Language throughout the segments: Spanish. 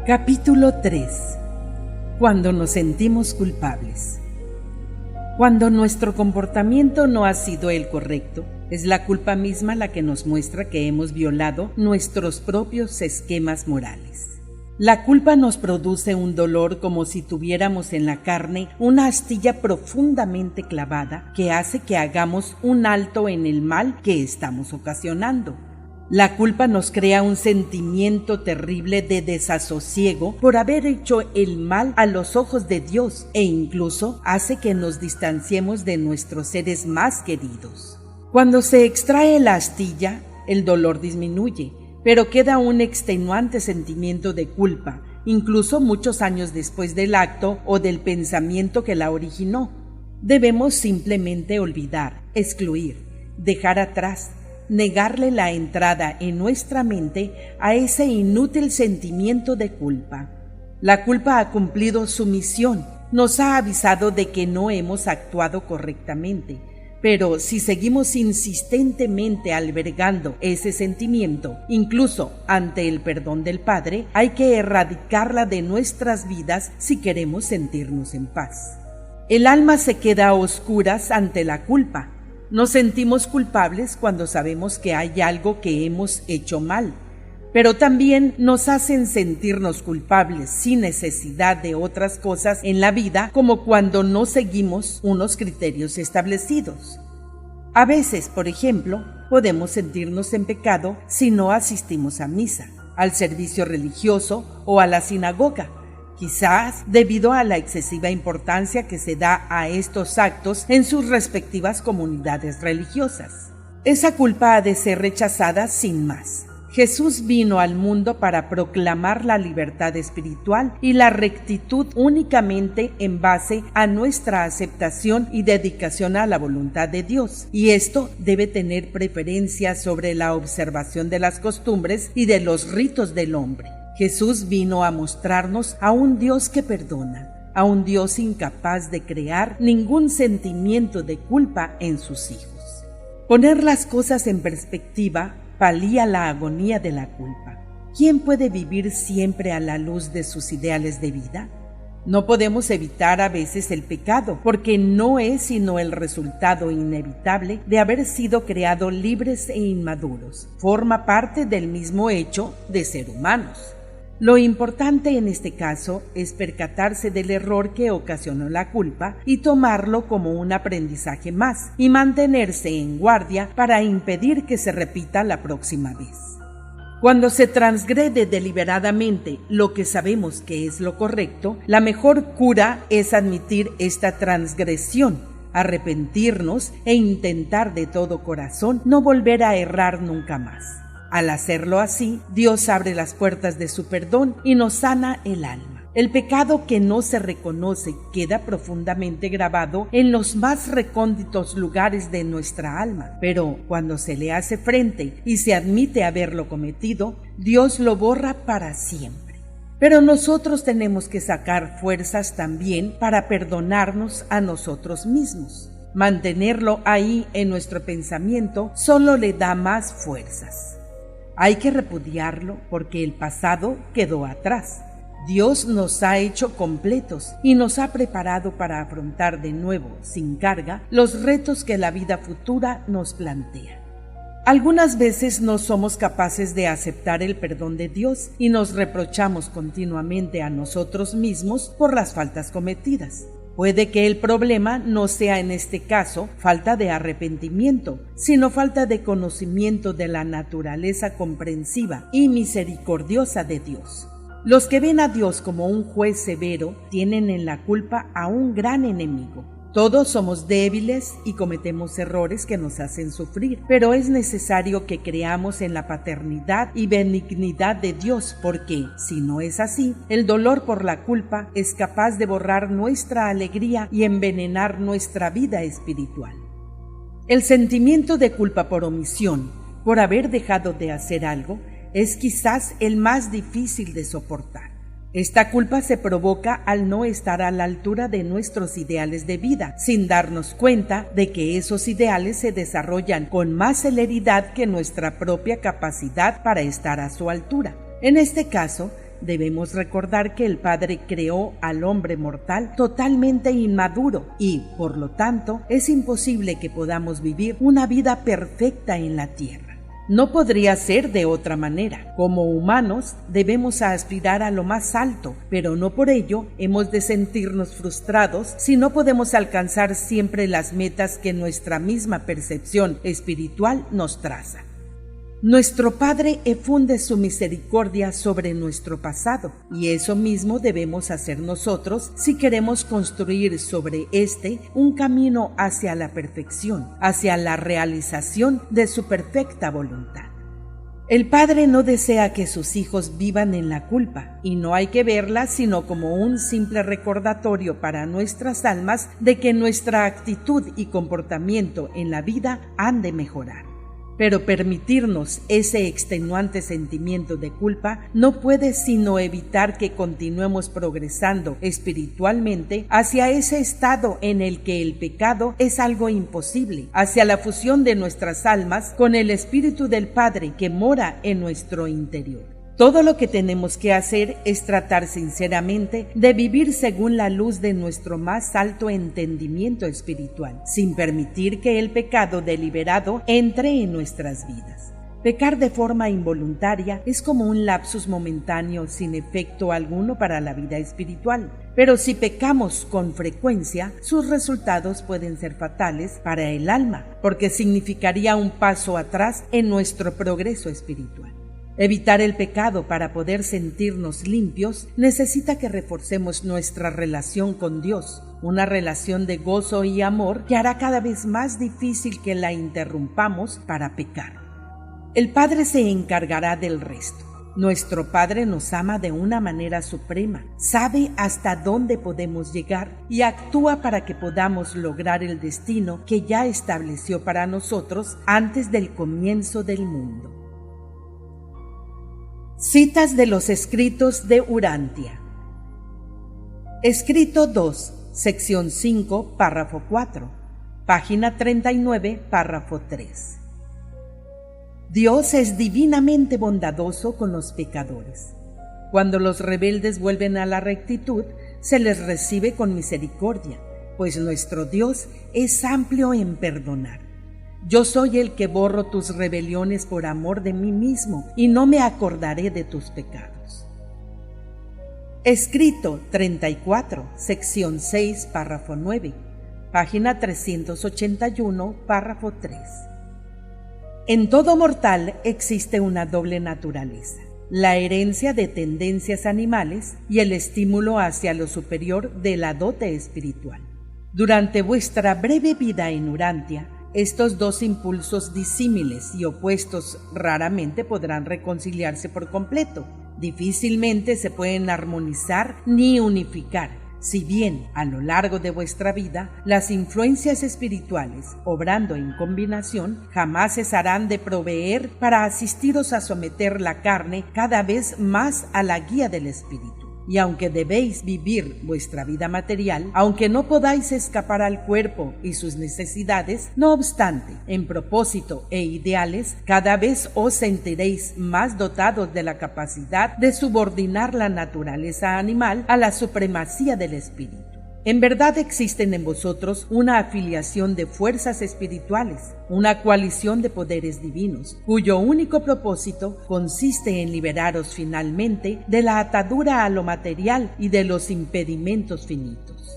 Capítulo 3. Cuando nos sentimos culpables. Cuando nuestro comportamiento no ha sido el correcto, es la culpa misma la que nos muestra que hemos violado nuestros propios esquemas morales. La culpa nos produce un dolor como si tuviéramos en la carne una astilla profundamente clavada que hace que hagamos un alto en el mal que estamos ocasionando. La culpa nos crea un sentimiento terrible de desasosiego por haber hecho el mal a los ojos de Dios e incluso hace que nos distanciemos de nuestros seres más queridos. Cuando se extrae la astilla, el dolor disminuye, pero queda un extenuante sentimiento de culpa, incluso muchos años después del acto o del pensamiento que la originó. Debemos simplemente olvidar, excluir, dejar atrás, negarle la entrada en nuestra mente a ese inútil sentimiento de culpa. La culpa ha cumplido su misión, nos ha avisado de que no hemos actuado correctamente, pero si seguimos insistentemente albergando ese sentimiento, incluso ante el perdón del Padre, hay que erradicarla de nuestras vidas si queremos sentirnos en paz. El alma se queda a oscuras ante la culpa. Nos sentimos culpables cuando sabemos que hay algo que hemos hecho mal, pero también nos hacen sentirnos culpables sin necesidad de otras cosas en la vida, como cuando no seguimos unos criterios establecidos. A veces, por ejemplo, podemos sentirnos en pecado si no asistimos a misa, al servicio religioso o a la sinagoga, quizás debido a la excesiva importancia que se da a estos actos en sus respectivas comunidades religiosas. Esa culpa ha de ser rechazada sin más. Jesús vino al mundo para proclamar la libertad espiritual y la rectitud únicamente en base a nuestra aceptación y dedicación a la voluntad de Dios, y esto debe tener preferencia sobre la observación de las costumbres y de los ritos del hombre. Jesús vino a mostrarnos a un Dios que perdona, a un Dios incapaz de crear ningún sentimiento de culpa en sus hijos. Poner las cosas en perspectiva palía la agonía de la culpa. ¿Quién puede vivir siempre a la luz de sus ideales de vida? No podemos evitar a veces el pecado, porque no es sino el resultado inevitable de haber sido creados libres e inmaduros. Forma parte del mismo hecho de ser humanos. Lo importante en este caso es percatarse del error que ocasionó la culpa y tomarlo como un aprendizaje más y mantenerse en guardia para impedir que se repita la próxima vez. Cuando se transgrede deliberadamente lo que sabemos que es lo correcto, la mejor cura es admitir esta transgresión, arrepentirnos e intentar de todo corazón no volver a errar nunca más. Al hacerlo así, Dios abre las puertas de su perdón y nos sana el alma. El pecado que no se reconoce queda profundamente grabado en los más recónditos lugares de nuestra alma, pero cuando se le hace frente y se admite haberlo cometido, Dios lo borra para siempre. Pero nosotros tenemos que sacar fuerzas también para perdonarnos a nosotros mismos. Mantenerlo ahí en nuestro pensamiento solo le da más fuerzas. Hay que repudiarlo porque el pasado quedó atrás. Dios nos ha hecho completos y nos ha preparado para afrontar de nuevo, sin carga, los retos que la vida futura nos plantea. Algunas veces no somos capaces de aceptar el perdón de Dios y nos reprochamos continuamente a nosotros mismos por las faltas cometidas. Puede que el problema no sea en este caso falta de arrepentimiento, sino falta de conocimiento de la naturaleza comprensiva y misericordiosa de Dios. Los que ven a Dios como un juez severo tienen en la culpa a un gran enemigo. Todos somos débiles y cometemos errores que nos hacen sufrir, pero es necesario que creamos en la paternidad y benignidad de Dios, porque, si no es así, el dolor por la culpa es capaz de borrar nuestra alegría y envenenar nuestra vida espiritual. El sentimiento de culpa por omisión, por haber dejado de hacer algo, es quizás el más difícil de soportar. Esta culpa se provoca al no estar a la altura de nuestros ideales de vida, sin darnos cuenta de que esos ideales se desarrollan con más celeridad que nuestra propia capacidad para estar a su altura. En este caso, debemos recordar que el Padre creó al hombre mortal totalmente inmaduro y, por lo tanto, es imposible que podamos vivir una vida perfecta en la tierra. No podría ser de otra manera. Como humanos debemos aspirar a lo más alto, pero no por ello hemos de sentirnos frustrados si no podemos alcanzar siempre las metas que nuestra misma percepción espiritual nos traza. Nuestro Padre efunde su misericordia sobre nuestro pasado, y eso mismo debemos hacer nosotros si queremos construir sobre este un camino hacia la perfección, hacia la realización de su perfecta voluntad. El Padre no desea que sus hijos vivan en la culpa, y no hay que verla sino como un simple recordatorio para nuestras almas de que nuestra actitud y comportamiento en la vida han de mejorar. Pero permitirnos ese extenuante sentimiento de culpa no puede sino evitar que continuemos progresando espiritualmente hacia ese estado en el que el pecado es algo imposible, hacia la fusión de nuestras almas con el Espíritu del Padre que mora en nuestro interior. Todo lo que tenemos que hacer es tratar sinceramente de vivir según la luz de nuestro más alto entendimiento espiritual, sin permitir que el pecado deliberado entre en nuestras vidas. Pecar de forma involuntaria es como un lapsus momentáneo sin efecto alguno para la vida espiritual, pero si pecamos con frecuencia, sus resultados pueden ser fatales para el alma, porque significaría un paso atrás en nuestro progreso espiritual. Evitar el pecado para poder sentirnos limpios necesita que reforcemos nuestra relación con Dios, una relación de gozo y amor que hará cada vez más difícil que la interrumpamos para pecar. El Padre se encargará del resto. Nuestro Padre nos ama de una manera suprema, sabe hasta dónde podemos llegar y actúa para que podamos lograr el destino que ya estableció para nosotros antes del comienzo del mundo. Citas de los escritos de Urantia. Escrito 2, sección 5, párrafo 4, página 39, párrafo 3. Dios es divinamente bondadoso con los pecadores. Cuando los rebeldes vuelven a la rectitud, se les recibe con misericordia, pues nuestro Dios es amplio en perdonar. Yo soy el que borro tus rebeliones por amor de mí mismo, y no me acordaré de tus pecados. Escrito 34, sección 6, párrafo 9, página 381, párrafo 3. En todo mortal existe una doble naturaleza, la herencia de tendencias animales y el estímulo hacia lo superior de la dote espiritual. Durante vuestra breve vida en Urantia, estos dos impulsos disímiles y opuestos raramente podrán reconciliarse por completo. Difícilmente se pueden armonizar ni unificar, si bien a lo largo de vuestra vida las influencias espirituales, obrando en combinación, jamás cesarán de proveer para asistiros a someter la carne cada vez más a la guía del espíritu. Y aunque debéis vivir vuestra vida material, aunque no podáis escapar al cuerpo y sus necesidades, no obstante, en propósito e ideales, cada vez os sentiréis más dotados de la capacidad de subordinar la naturaleza animal a la supremacía del espíritu. En verdad existen en vosotros una afiliación de fuerzas espirituales, una coalición de poderes divinos, cuyo único propósito consiste en liberaros finalmente de la atadura a lo material y de los impedimentos finitos.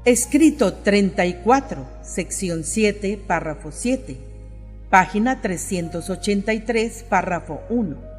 Escrito 34, sección 7, párrafo 7, página 383, párrafo 1.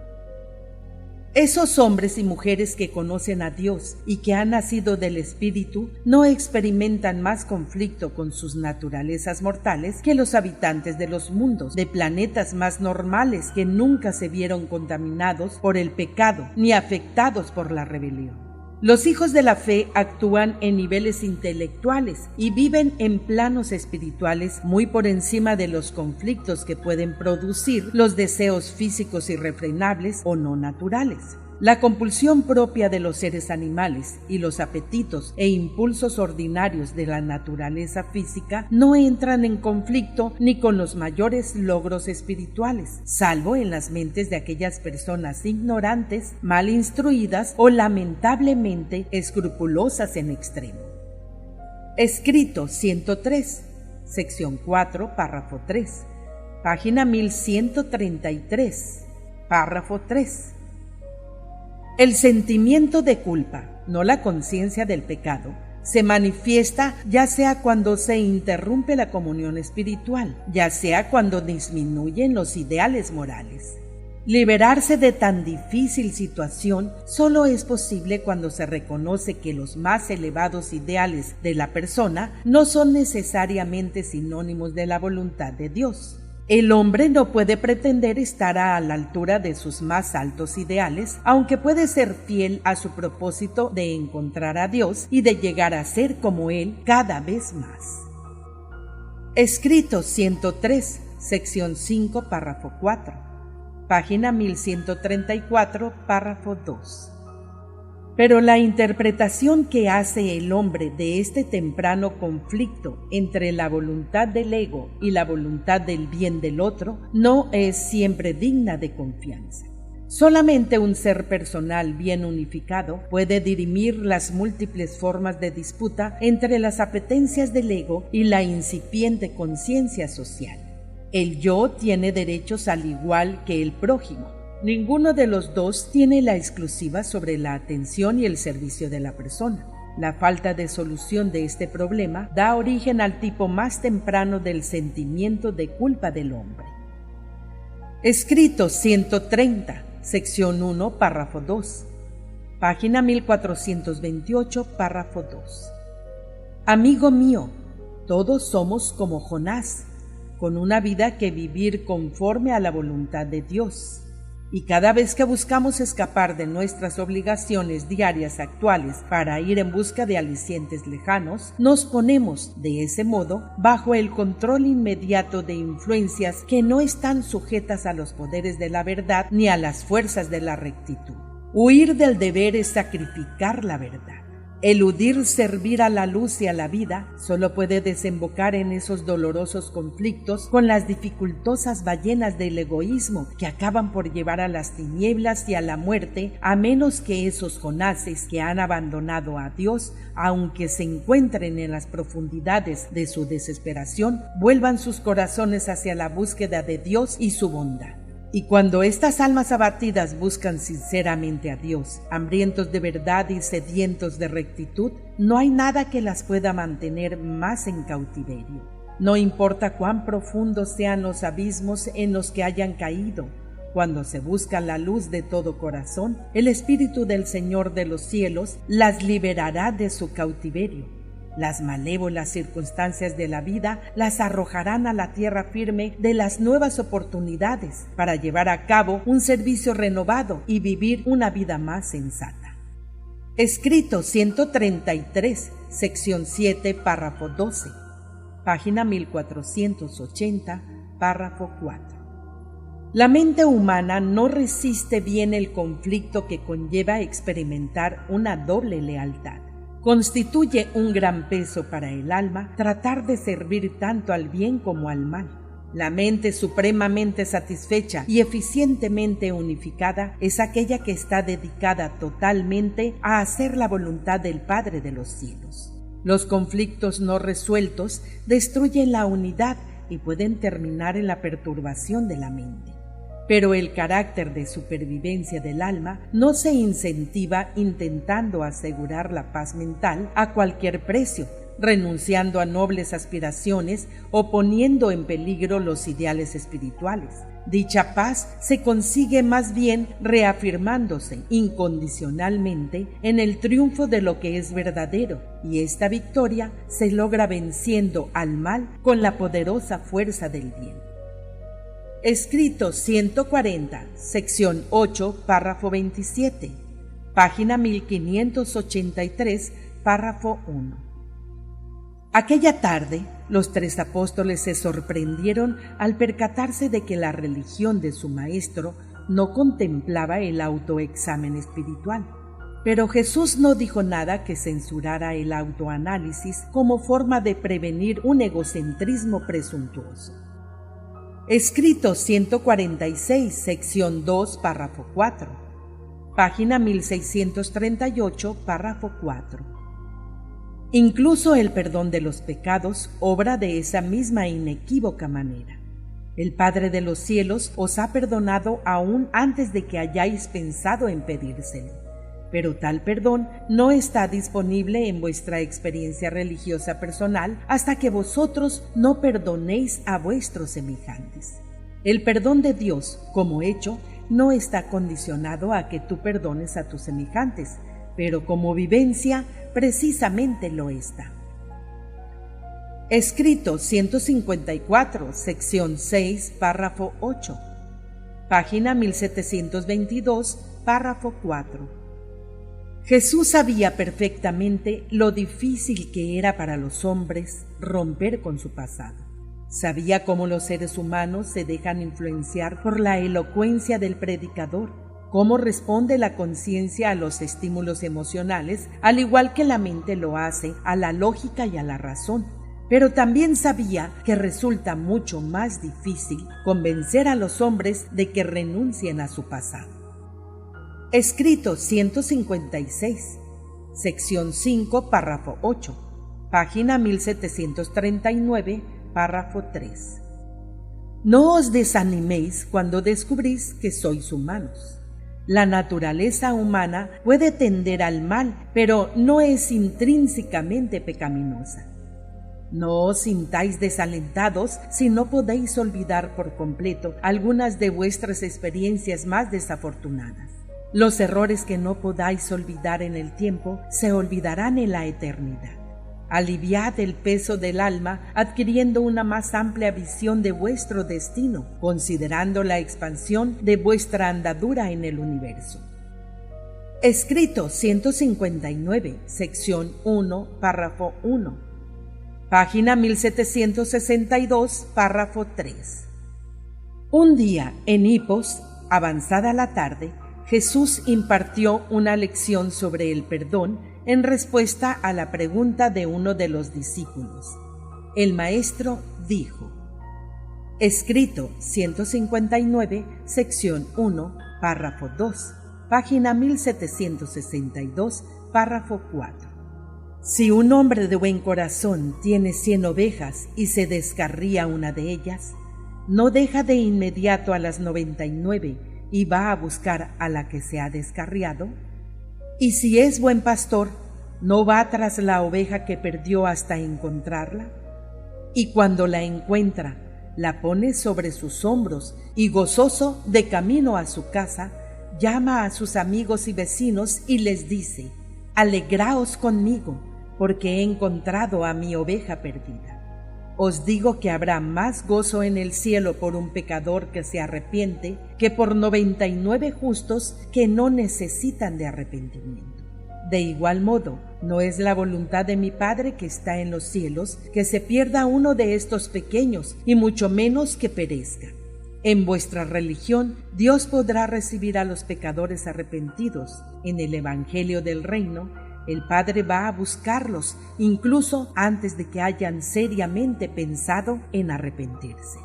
Esos hombres y mujeres que conocen a Dios y que han nacido del Espíritu no experimentan más conflicto con sus naturalezas mortales que los habitantes de los mundos, de planetas más normales que nunca se vieron contaminados por el pecado ni afectados por la rebelión. Los hijos de la fe actúan en niveles intelectuales y viven en planos espirituales muy por encima de los conflictos que pueden producir los deseos físicos irrefrenables o no naturales. La compulsión propia de los seres animales y los apetitos e impulsos ordinarios de la naturaleza física no entran en conflicto ni con los mayores logros espirituales, salvo en las mentes de aquellas personas ignorantes, mal instruidas o lamentablemente escrupulosas en extremo. Escrito 103, sección 4, párrafo 3, página 1133, párrafo 3. El sentimiento de culpa, no la conciencia del pecado, se manifiesta ya sea cuando se interrumpe la comunión espiritual, ya sea cuando disminuyen los ideales morales. Liberarse de tan difícil situación solo es posible cuando se reconoce que los más elevados ideales de la persona no son necesariamente sinónimos de la voluntad de Dios. El hombre no puede pretender estar a la altura de sus más altos ideales, aunque puede ser fiel a su propósito de encontrar a Dios y de llegar a ser como Él cada vez más. Escrito 103, sección 5, párrafo 4, página 1134, párrafo 2. Pero la interpretación que hace el hombre de este temprano conflicto entre la voluntad del ego y la voluntad del bien del otro no es siempre digna de confianza. Solamente un ser personal bien unificado puede dirimir las múltiples formas de disputa entre las apetencias del ego y la incipiente conciencia social. El yo tiene derechos al igual que el prójimo. Ninguno de los dos tiene la exclusiva sobre la atención y el servicio de la persona. La falta de solución de este problema da origen al tipo más temprano del sentimiento de culpa del hombre. Escrito 130, sección 1, párrafo 2, página 1428, párrafo 2. Amigo mío, todos somos como Jonás, con una vida que vivir conforme a la voluntad de Dios. Y cada vez que buscamos escapar de nuestras obligaciones diarias actuales para ir en busca de alicientes lejanos, nos ponemos, de ese modo, bajo el control inmediato de influencias que no están sujetas a los poderes de la verdad ni a las fuerzas de la rectitud. Huir del deber es sacrificar la verdad. Eludir servir a la luz y a la vida solo puede desembocar en esos dolorosos conflictos con las dificultosas ballenas del egoísmo que acaban por llevar a las tinieblas y a la muerte, a menos que esos Jonases que han abandonado a Dios, aunque se encuentren en las profundidades de su desesperación, vuelvan sus corazones hacia la búsqueda de Dios y su bondad. Y cuando estas almas abatidas buscan sinceramente a Dios, hambrientos de verdad y sedientos de rectitud, no hay nada que las pueda mantener más en cautiverio. No importa cuán profundos sean los abismos en los que hayan caído, cuando se busca la luz de todo corazón, el Espíritu del Señor de los cielos las liberará de su cautiverio. Las malévolas circunstancias de la vida las arrojarán a la tierra firme de las nuevas oportunidades para llevar a cabo un servicio renovado y vivir una vida más sensata. Escrito 133, sección 7, párrafo 12, página 1480, párrafo 4. La mente humana no resiste bien el conflicto que conlleva experimentar una doble lealtad. Constituye un gran peso para el alma tratar de servir tanto al bien como al mal. La mente supremamente satisfecha y eficientemente unificada es aquella que está dedicada totalmente a hacer la voluntad del Padre de los cielos. Los conflictos no resueltos destruyen la unidad y pueden terminar en la perturbación de la mente. Pero el carácter de supervivencia del alma no se incentiva intentando asegurar la paz mental a cualquier precio, renunciando a nobles aspiraciones o poniendo en peligro los ideales espirituales. Dicha paz se consigue más bien reafirmándose incondicionalmente en el triunfo de lo que es verdadero, y esta victoria se logra venciendo al mal con la poderosa fuerza del bien. Escrito 140, sección 8, párrafo 27, página 1583, párrafo 1. Aquella tarde, los 3 apóstoles se sorprendieron al percatarse de que la religión de su maestro no contemplaba el autoexamen espiritual. Pero Jesús no dijo nada que censurara el autoanálisis como forma de prevenir un egocentrismo presuntuoso. Escrito 146, sección 2, párrafo 4. Página 1638, párrafo 4. Incluso el perdón de los pecados obra de esa misma inequívoca manera. El Padre de los cielos os ha perdonado aún antes de que hayáis pensado en pedírselo. Pero tal perdón no está disponible en vuestra experiencia religiosa personal hasta que vosotros no perdonéis a vuestros semejantes. El perdón de Dios, como hecho, no está condicionado a que tú perdones a tus semejantes, pero como vivencia, precisamente lo está. Escrito 154, sección 6, párrafo 8. Página 1722, párrafo 4. Jesús sabía perfectamente lo difícil que era para los hombres romper con su pasado. Sabía cómo los seres humanos se dejan influenciar por la elocuencia del predicador, cómo responde la conciencia a los estímulos emocionales, al igual que la mente lo hace a la lógica y a la razón. Pero también sabía que resulta mucho más difícil convencer a los hombres de que renuncien a su pasado. Escrito 156, sección 5, párrafo 8, página 1739, párrafo 3. No os desaniméis cuando descubrís que sois humanos. La naturaleza humana puede tender al mal, pero no es intrínsecamente pecaminosa. No os sintáis desalentados si no podéis olvidar por completo algunas de vuestras experiencias más desafortunadas. Los errores que no podáis olvidar en el tiempo se olvidarán en la eternidad. Aliviad el peso del alma adquiriendo una más amplia visión de vuestro destino, considerando la expansión de vuestra andadura en el universo. Escrito 159, sección 1, párrafo 1. Página 1762, párrafo 3. Un día, en Hipos, avanzada la tarde, Jesús impartió una lección sobre el perdón en respuesta a la pregunta de uno de los discípulos. El maestro dijo, escrito 159, sección 1, párrafo 2, página 1762, párrafo 4. Si un hombre de buen corazón tiene 100 ovejas y se descarría una de ellas, no deja de inmediato a las 99 y va a buscar a la que se ha descarriado. Y si es buen pastor, ¿no va tras la oveja que perdió hasta encontrarla? Y cuando la encuentra, la pone sobre sus hombros y gozoso de camino a su casa, llama a sus amigos y vecinos y les dice, alegraos conmigo, porque he encontrado a mi oveja perdida. Os digo que habrá más gozo en el cielo por un pecador que se arrepiente que por 99 justos que no necesitan de arrepentimiento. De igual modo, no es la voluntad de mi Padre que está en los cielos que se pierda uno de estos pequeños, y mucho menos que perezca. En vuestra religión, Dios podrá recibir a los pecadores arrepentidos. En el Evangelio del Reino, el Padre va a buscarlos, incluso antes de que hayan seriamente pensado en arrepentirse.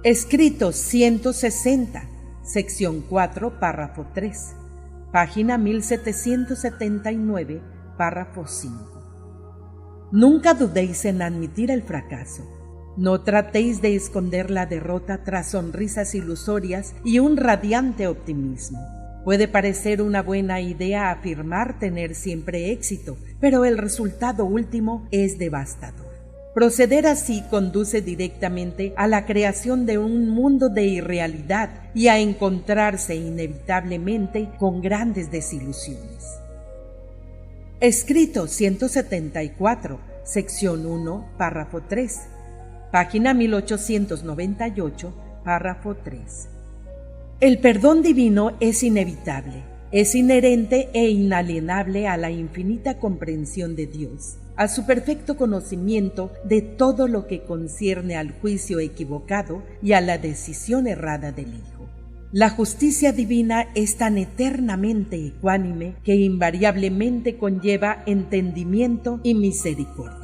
Escrito 160, sección 4, párrafo 3, página 1779, párrafo 5. Nunca dudéis en admitir el fracaso. No tratéis de esconder la derrota tras sonrisas ilusorias y un radiante optimismo. Puede parecer una buena idea afirmar tener siempre éxito, pero el resultado último es devastador. Proceder así conduce directamente a la creación de un mundo de irrealidad y a encontrarse inevitablemente con grandes desilusiones. Escrito 174, sección 1, párrafo 3, página 1898, párrafo 3. El perdón divino es inevitable, es inherente e inalienable a la infinita comprensión de Dios, a su perfecto conocimiento de todo lo que concierne al juicio equivocado y a la decisión errada del Hijo. La justicia divina es tan eternamente ecuánime que invariablemente conlleva entendimiento y misericordia.